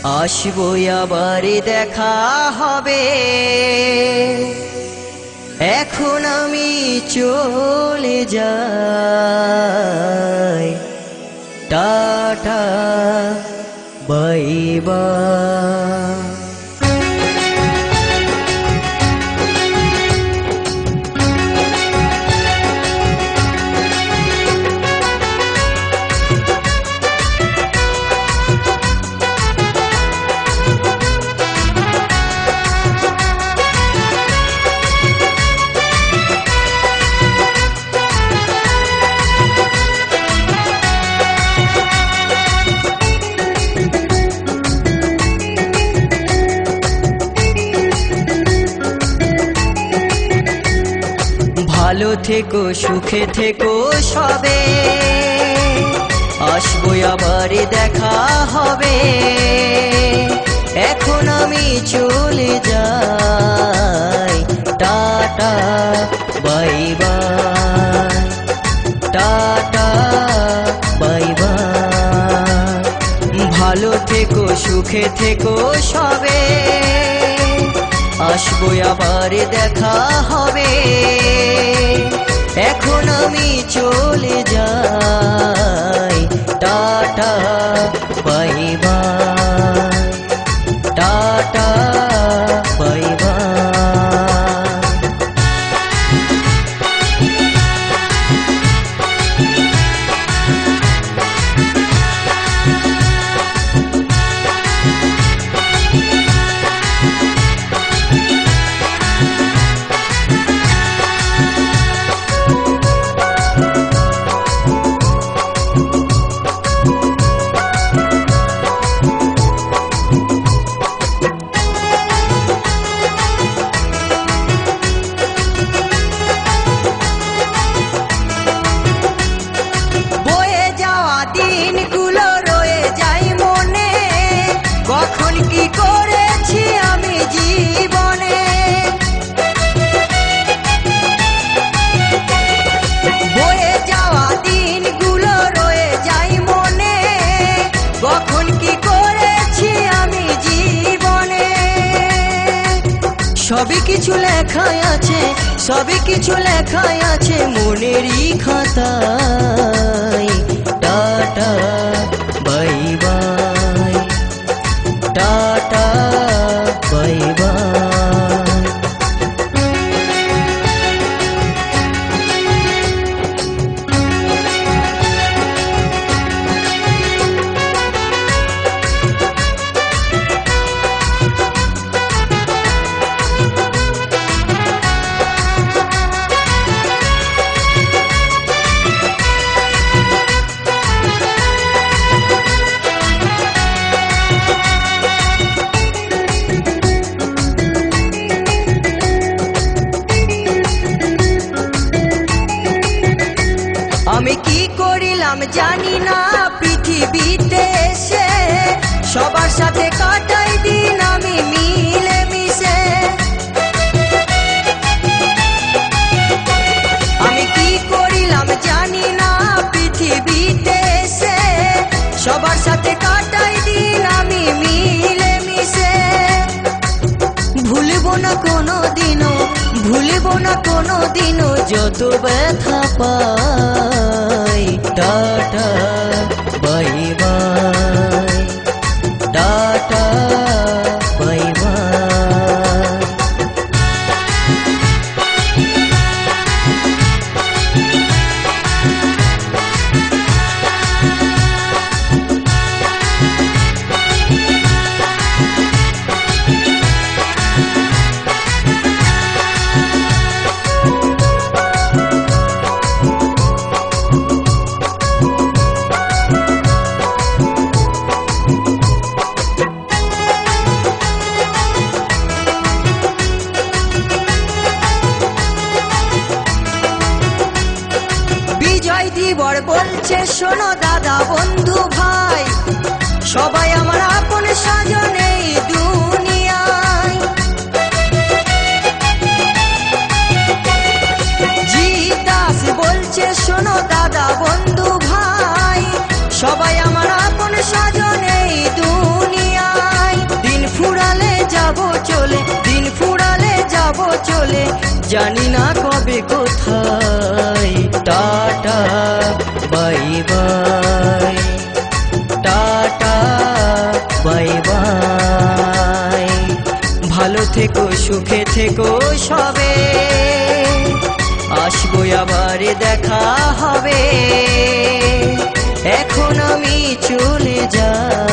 আসবো আবার দেখা হবে, এখন আমি চলে যাই। Tata bye by. ভালো থেকো, সুখে থেকো সবে, আসবো আবার দেখা হবে, এখন আমি চলে যাই। Tata bye bye, tata bye by. ভালো থেকো, সুখে থেকো সবে, আসবো আবার দেখা হবে, এখন আমি চলে যাই। Tata bye bye, tata bye by. সবই কিছু লেখাই আছে, সবই কিছু লেখাই আছে মনেরই খাতায়। Tata bye bye, tata bye by. আমি কি করিলাম জানি না পৃথিবীতে এসে, সবার সাথে কাটাই দিন আমি মিলে মিশে। আমি কি করিলাম জানি না পৃথিবীতে এসে, সবার সাথে কাটাই দিন আমি মিলে মিশে। ভুলবো না কোনো দিনও, ভুলবো না কোনো দিনও যত ব্যথা পাই। Tata bye bye, tata bye bye. দিবর বলছে শোনো দাদা বন্ধু ভাই, সবাই আমার আপন স্বজন এই দুনিয়ায়। জি দাস বলছে শোনো দাদা বন্ধু ভাই, সবাই আমার আপন স্বজন এই দুনিয়ায়। জানি না কবে কোথায়। Tata bye bye, tata bye by. ভালো থেকো, সুখে থেকো সবে, আসবো আবার দেখা হবে। এখন আমি চলে যাই।